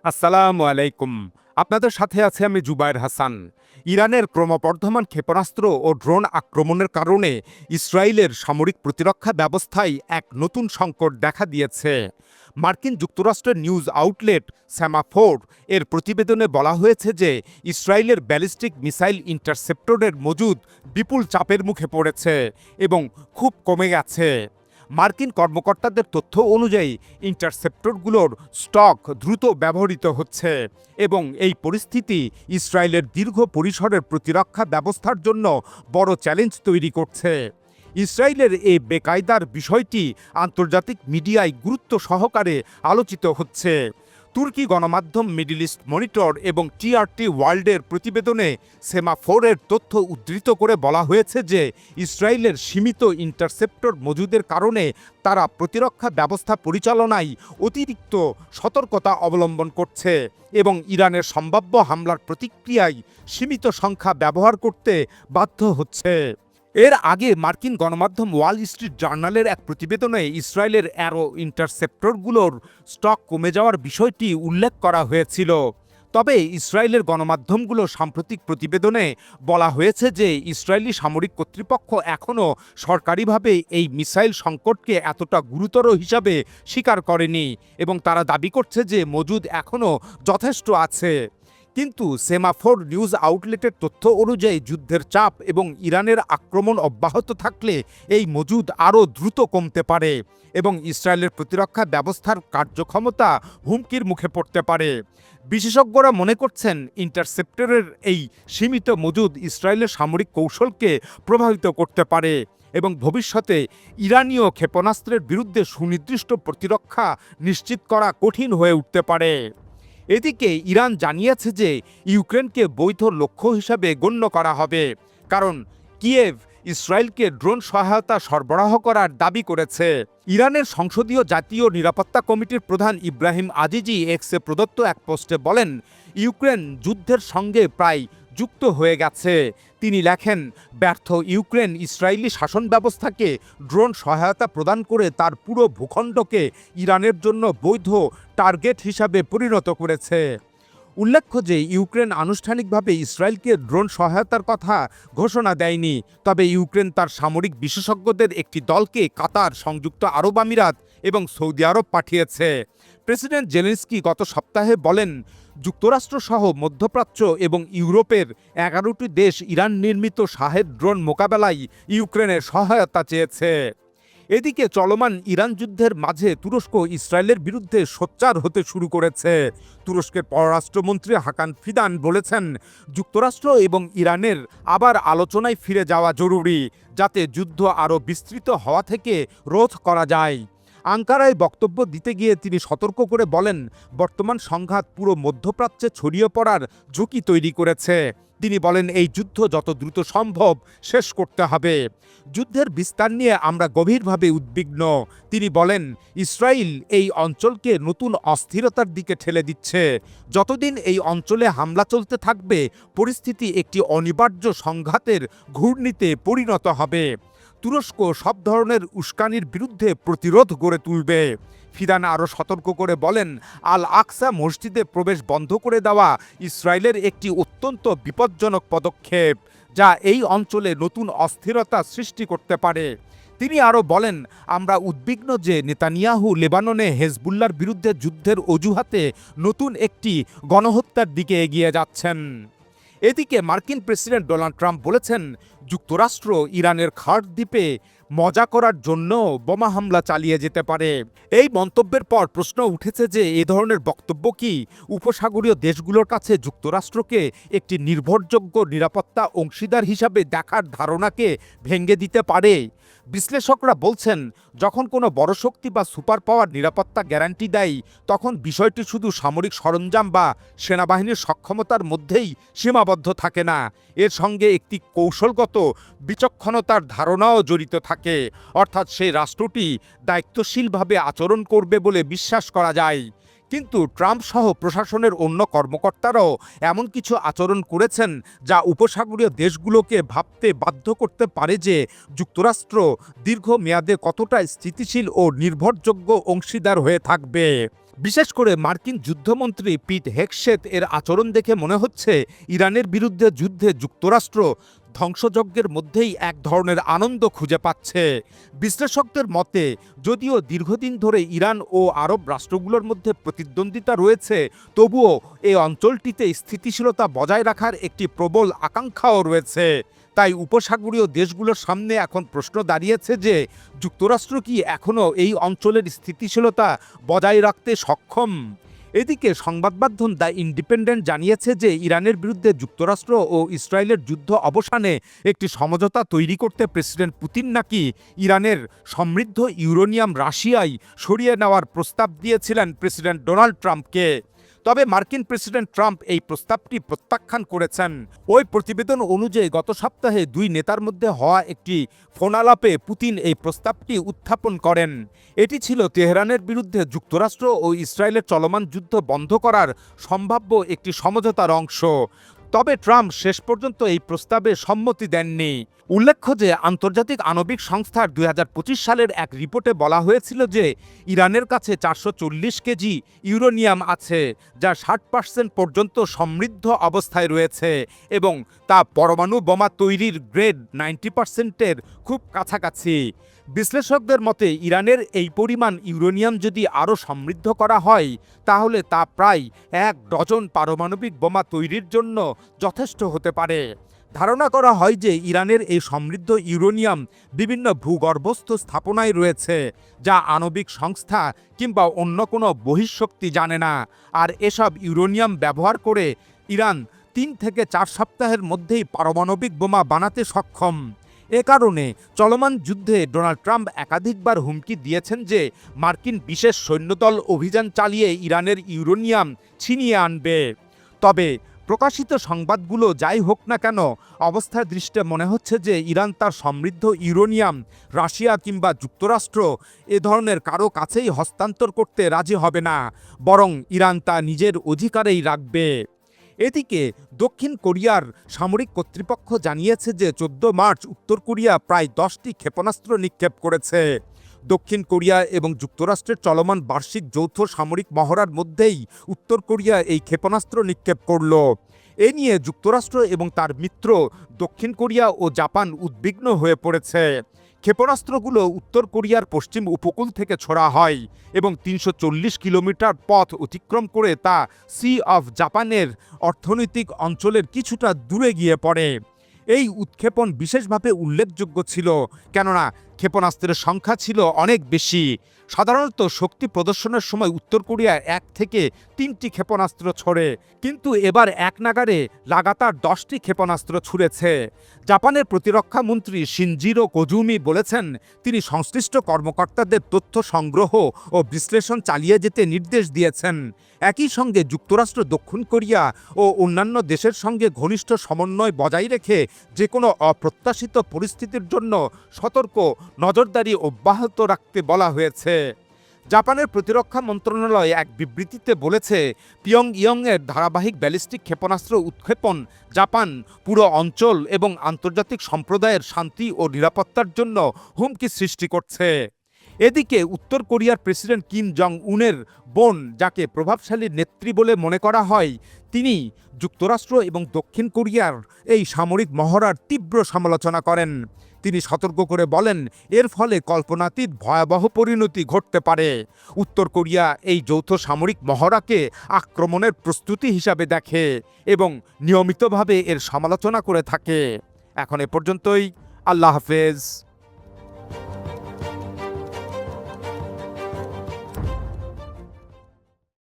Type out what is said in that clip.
আসসালামু আলাইকুম। আপনাদের সাথে আছে আমি জুবায়ের হাসান। ইরানের ক্রমবর্ধমান ক্ষেপণাস্ত্র ও ড্রোন আক্রমণের কারণে ইসরায়েলের সামরিক প্রতিরক্ষা ব্যবস্থায় এক নতুন সংকট দেখা দিয়েছে। মার্কিন যুক্তরাষ্ট্রের নিউজ আউটলেট সেমাফোর এর প্রতিবেদনে বলা হয়েছে যে ইসরায়েলের ব্যালিস্টিক মিসাইল ইন্টারসেপ্টরের মজুদ বিপুল চাপের মুখে পড়েছে এবং খুব কমে গেছে। মার্কিন কর্মকর্তাদের তথ্য অনুযায়ী ইন্টারসেপ্টরগুলোর স্টক দ্রুত ব্যবহৃত হচ্ছে এবং এই পরিস্থিতি ইসরায়েলের দীর্ঘ পরিসরের প্রতিরক্ষা ব্যবস্থার জন্য বড় চ্যালেঞ্জ তৈরি করছে। ইসরায়েলের এই বেকায়দার বিষয়টি আন্তর্জাতিক মিডিয়ায় গুরুত্ব সহকারে আলোচিত হচ্ছে। তুর্কি গণমাধ্যম মিডল ইস্ট মনিটর এবং টিআরটি ওয়ার্ল্ডের প্রতিবেদনে সেমাফোরের তথ্য উদ্ধৃত করে বলা হয়েছে যে ইসরায়েলের সীমিত ইন্টারসেপ্টর মজুদের কারণে তারা প্রতিরক্ষা ব্যবস্থা পরিচালনায় অতিরিক্ত সতর্কতা অবলম্বন করছে এবং ইরানের সম্ভাব্য হামলার প্রতিক্রিয়ায় সীমিত সংখ্যা ব্যবহার করতে বাধ্য হচ্ছে। এর আগে মার্কিন গণমাধ্যম ওয়াল স্ট্রিট জার্নালের এক প্রতিবেদনে ইসরায়েলের অ্যারো ইন্টারসেপ্টরগুলোর স্টক কমে যাওয়ার বিষয়টি উল্লেখ করা হয়েছিল। তবে ইসরায়েলের গণমাধ্যমগুলো সাম্প্রতিক প্রতিবেদনে বলা হয়েছে যে ইসরায়েলি সামরিক কর্তৃপক্ষ এখনও সরকারিভাবে এই মিসাইল সংকটকে এতটা গুরুতর হিসাবে স্বীকার করেনি এবং তারা দাবি করছে যে মজুদ এখনও যথেষ্ট আছে। কিন্তু সেমাফোর নিউজ আউটলেটের তথ্য অনুযায়ী যুদ্ধের চাপ এবং ইরানের আক্রমণ অব্যাহত থাকলে এই মজুদ আরও দ্রুত কমতে পারে এবং ইসরায়েলের প্রতিরক্ষা ব্যবস্থার কার্যক্ষমতা হুমকির মুখে পড়তে পারে। বিশেষজ্ঞরা মনে করছেন ইন্টারসেপ্টরের এই সীমিত মজুদ ইসরায়েলের সামরিক কৌশলকে প্রভাবিত করতে পারে এবং ভবিষ্যতে ইরানীয় ক্ষেপণাস্ত্রের বিরুদ্ধে সুনির্দিষ্ট প্রতিরক্ষা নিশ্চিত করা কঠিন হয়ে উঠতে পারে। এদিকে ইরান জানিয়েছে যে ইউক্রেনকে বৈধ লক্ষ্য হিসাবে গণ্য করা হবে, কারণ কিয়েভ ইসরায়েলকে ড্রোন সহায়তা সরবরাহ করার দাবি করেছে। ইরানের সংসদীয় জাতীয় নিরাপত্তা কমিটির প্রধান ইব্রাহিম আজিজি এক্সে প্রদত্ত এক পোস্টে বলেন, ইউক্রেন যুদ্ধের সঙ্গে প্রায় যুক্ত হয়ে গেছে। তিনি লেখেন, ব্যর্থ ইউক্রেন ইসরায়েলি শাসন ব্যবস্থাকে ড্রোন সহায়তা প্রদান করে তার পুরো ভূখণ্ডকে ইরানের জন্য বৈধ টার্গেট হিসাবে পরিণত করেছে। উল্লেখ্য যে ইউক্রেন আনুষ্ঠানিকভাবে ইসরায়েলকে ড্রোন সহায়তার কথা ঘোষণা দেয়নি, তবে ইউক্রেন তার সামরিক বিশেষজ্ঞদের একটি দলকে কাতার, সংযুক্ত আরব আমিরাত এবং সৌদি আরব পাঠিয়েছে। প্রেসিডেন্ট জেলেনস্কি গত সপ্তাহে বলেন, যুক্তরাষ্ট্রসহ মধ্যপ্রাচ্য এবং ইউরোপের 11টি দেশ ইরান নির্মিত শাহেদ ড্রোন মোকাবেলায় ইউক্রেনের সহায়তা চেয়েছে। এদিকে চলমান ইরান যুদ্ধের মাঝে তুরস্ক ইসরায়েলের বিরুদ্ধে সোচ্চার হতে শুরু করেছে। তুরস্কের পররাষ্ট্রমন্ত্রী হাকান ফিদান বলেছেন, যুক্তরাষ্ট্র এবং ইরানের আবার আলোচনায় ফিরে যাওয়া জরুরি, যাতে যুদ্ধ আরও বিস্তৃত হওয়া থেকে রোধ করা যায়। আঙ্কারায় বক্তব্য দিতে গিয়ে তিনি সতর্ক করে বলেন, বর্তমান সংঘাত পুরো মধ্যপ্রাচ্যে ছড়িয়ে পড়ার ঝুঁকি তৈরি করেছে। তিনি বলেন, এই যুদ্ধ যত দ্রুত সম্ভব শেষ করতে হবে। যুদ্ধের বিস্তার নিয়ে আমরা গভীরভাবে উদ্বিগ্ন। তিনি বলেন, ইসরায়েল এই অঞ্চলকে নতুন অস্থিরতার দিকে ঠেলে দিচ্ছে। যতদিন এই অঞ্চলে হামলা চলতে থাকবে, পরিস্থিতি একটি অনিবার্য সংঘাতের ঘূর্ণিতে পরিণত হবে। তুরস্ক সব ধরনের উস্কানির বিরুদ্ধে প্রতিরোধ গড়ে তুলবে। ফিদান আরও সতর্ক করে বলেন, আল আকসা মসজিদে প্রবেশ বন্ধ করে দেওয়া ইসরায়েলের একটি অত্যন্ত বিপজ্জনক পদক্ষেপ, যা এই অঞ্চলে নতুন অস্থিরতা সৃষ্টি করতে পারে। তিনি আরও বলেন, আমরা উদ্বিগ্ন যে নেতানিয়াহু লেবাননে হেজবুল্লার বিরুদ্ধে যুদ্ধের অজুহাতে নতুন একটি গণহত্যার দিকে এগিয়ে যাচ্ছেন। এদিকে মার্কিন প্রেসিডেন্ট ডোনাল্ড ট্রাম্প বলেছেন, যুক্তরাষ্ট্র ইরানের খার্ড দ্বীপে মজা করার জন্য বোমা হামলা চালিয়ে যেতে পারে। এই মন্তব্যের পর প্রশ্ন উঠেছে যে এ ধরনের বক্তব্য কি উপসাগরীয় দেশগুলোর কাছে যুক্তরাষ্ট্রকে একটি নির্ভরযোগ্য নিরাপত্তা অংশীদার হিসাবে দেখার ধারণাকে ভেঙে দিতে পারে। বিশ্লেষকরা বলছেন, যখন কোনো বড় শক্তি বা সুপার পাওয়ার নিরাপত্তা গ্যারান্টি দেয়, তখন বিষয়টি শুধু সামরিক সরঞ্জাম বা সেনাবাহিনীর সক্ষমতার মধ্যেই সীমাবদ্ধ থাকে না, এর সঙ্গে একটি কৌশলগত বিচক্ষণতার ধারণাও জড়িত থাকে, অর্থাৎ সেই রাষ্ট্রটি দায়িত্বশীলভাবে আচরণ করবে বলে বিশ্বাস করা যায়। কিন্তু ট্রাম্প সহ প্রশাসনের অন্য কর্মকর্তারাও এমন কিছু আচরণ করেছেন যা উপসাগরীয় দেশগুলোকে ভাবতে বাধ্য করতে পারে যে যুক্তরাষ্ট্র দীর্ঘমেয়াদে কতটা স্থিতিশীল ও নির্ভরযোগ্য অংশীদার হয়ে থাকবে। বিশেষ করে মার্কিন যুদ্ধমন্ত্রী পিট হেগসেথ এর আচরণ দেখে মনে হচ্ছে ইরানের বিরুদ্ধে যুদ্ধে যুক্তরাষ্ট্র ধ্বংসযজ্ঞের মধ্যেই এক ধরনের আনন্দ খুঁজে পাচ্ছে। বিশ্লেষকদের মতে যদিও দীর্ঘদিন ধরে ইরান ও আরব রাষ্ট্রগুলোর মধ্যে প্রতিদ্বন্দ্বিতা রয়েছে, তবুও এই অঞ্চলটিতে স্থিতিশীলতা বজায় রাখার একটি প্রবল আকাঙ্ক্ষাও রয়েছে। তাই উপসাগরীয় দেশগুলোর সামনে এখন প্রশ্ন দাঁড়িয়েছে যে যুক্তরাষ্ট্র কি এখনও এই অঞ্চলের স্থিতিশীলতা বজায় রাখতে সক্ষম। এদিকে সংবাদমাধ্যম দ্য ইন্ডিপেন্ডেন্ট জানিয়েছে যে ইরানের বিরুদ্ধে যুক্তরাষ্ট্র ও ইসরায়েলের যুদ্ধ অবসানে একটি সমঝোতা তৈরি করতে প্রেসিডেন্ট পুতিন নাকি ইরানের সমৃদ্ধ ইউরেনিয়াম রাশিয়ায় সরিয়ে নেওয়ার প্রস্তাব দিয়েছিলেন প্রেসিডেন্ট ডোনাল্ড ট্রাম্পকে। তবে মার্কিন প্রেসিডেন্ট ট্রাম্প এই প্রস্তাবটি প্রত্যাখ্যান করেছেন। ওই প্রতিবেদন অনুযায়ী গত সপ্তাহে দুই নেতার মধ্যে হওয়া একটি ফোনালাপে পুতিন এই প্রস্তাবটি উত্থাপন করেন। এটি ছিল তেহরানের বিরুদ্ধে যুক্তরাষ্ট্র ও ইসরায়েলের চলমান যুদ্ধ বন্ধ করার সম্ভাব্য একটি সমঝোতার অংশ। তবে ট্রাম্প শেষ পর্যন্ত এই প্রস্তাবে সম্মতি দেননি। উল্লেখ্য যে আন্তর্জাতিক আণবিক সংস্থার 2025 সালের এক রিপোর্টে বলা হয়েছিল যে ইরানের কাছে 440 কেজি ইউরেনিয়াম আছে, যা 60% পর্যন্ত সমৃদ্ধ অবস্থায় রয়েছে এবং তা পরমাণু বোমা তৈরির গ্রেড 90%-এর খুব কাছাকাছি। বিশ্লেষকদের মতে ইরানের এই পরিমাণ ইউরেনিয়াম যদি আরও সমৃদ্ধ করা হয় তাহলে তা প্রায় 1 ডজন পারমাণবিক বোমা তৈরির জন্য যথেষ্ট হতে পারে। ধারণা করা হয় যে ইরানের এই সমৃদ্ধ ইউরেনিয়াম বিভিন্ন ভূগর্ভস্থ স্থাপনায় রয়েছে, যা আণবিক সংস্থা কিংবা অন্য কোনো বহিঃশক্তি জানে না। আর এসব ইউরেনিয়াম ব্যবহার করে ইরান 3 থেকে 4 সপ্তাহের মধ্যেই পারমাণবিক বোমা বানাতে সক্ষম। এ কারণে চলমান যুদ্ধে ডোনাল্ড ট্রাম্প একাধিকবার হুমকি দিয়েছেন যে মার্কিন বিশেষ সৈন্যদল অভিযান চালিয়ে ইরানের ইউরেনিয়াম ছিনিয়ে আনবে। তবে প্রকাশিত সংবাদগুলো যাই হোক না কেন, অবস্থার দৃষ্টে মনে হচ্ছে যে ইরান তার সমৃদ্ধ ইউরেনিয়াম রাশিয়া কিংবা যুক্তরাষ্ট্র এ ধরনের কারো কাছেই হস্তান্তর করতে রাজি হবে না, বরং ইরান তা নিজের অধিকারেই রাখবে। এদিকে দক্ষিণ কোরিয়ার সামরিক কর্তৃপক্ষ জানিয়েছে যে 14 মার্চ উত্তর কোরিয়া প্রায় 10টি ক্ষেপণাস্ত্র নিক্ষেপ করেছে। দক্ষিণ কোরিয়া এবং যুক্তরাষ্ট্রের চলমান বার্ষিক যৌথ সামরিক মহড়ার মধ্যেই উত্তর কোরিয়া এই ক্ষেপণাস্ত্র নিক্ষেপ করল। এ নিয়ে যুক্তরাষ্ট্র এবং তার মিত্র দক্ষিণ কোরিয়া ও জাপান উদ্বিগ্ন হয়ে পড়েছে। ক্ষেপণাস্ত্রগুলো উত্তর কোরিয়ার পশ্চিম উপকূল থেকে ছোড়া হয় এবং 340 কিলোমিটার পথ অতিক্রম করে তা সি অফ জাপানের অর্থনৈতিক অঞ্চলের কিছুটা দূরে গিয়ে পড়ে। এই উৎক্ষেপণ বিশেষভাবে উল্লেখযোগ্য ছিল, কেননা ক্ষেপণাস্ত্রের সংখ্যা ছিল অনেক বেশি। সাধারণত শক্তি প্রদর্শনের সময় উত্তর কোরিয়া 1 থেকে 3টি ক্ষেপণাস্ত্র ছোড়ে, কিন্তু এবার এক নাগাড়ে লাগাতার 10টি ক্ষেপণাস্ত্র ছুড়েছে। জাপানের প্রতিরক্ষা মন্ত্রী শিনজিরো কোজুমি বলেছেন তিনি সংশ্লিষ্ট কর্মকর্তাদের তথ্য সংগ্রহ ও বিশ্লেষণ চালিয়ে যেতে নির্দেশ দিয়েছেন। একই সঙ্গে যুক্তরাষ্ট্র দক্ষিণ কোরিয়া ও অন্যান্য দেশের সঙ্গে ঘনিষ্ঠ সমন্বয় বজায় রেখে যে কোনো অপ্রত্যাশিত পরিস্থিতির জন্য সতর্ক নজরদারি অব্যাহত রাখতে বলা হয়েছে। জাপানের প্রতিরক্ষা মন্ত্রণালয় এক বিবৃতিতে বলেছে পিয়ংইয়ংয়ের ধারাবাহিক ব্যালিস্টিক ক্ষেপণাস্ত্র উৎক্ষেপণ জাপান পুরো অঞ্চল এবং আন্তর্জাতিক সম্প্রদায়ের শান্তি ও নিরাপত্তার জন্য হুমকি সৃষ্টি করছে। এদিকে উত্তর কোরিয়ার প্রেসিডেন্ট কিম জং উনের বোন, যাকে প্রভাবশালী নেত্রী বলে মনে করা হয়, তিনি যুক্তরাষ্ট্র এবং দক্ষিণ কোরিয়ার এই সামরিক মহড়ার তীব্র সমালোচনা করেন। তিনি সতর্ক করে বলেন এর ফলে কল্পনাতীত ভয়াবহ পরিণতি ঘটতে পারে। উত্তর কোরিয়া এই যৌথ সামরিক মহড়াকে আক্রমণের প্রস্তুতি হিসাবে দেখে এবং নিয়মিতভাবে এর সমালোচনা করে থাকে। এখন এ পর্যন্তই। আল্লাহ হাফেজ।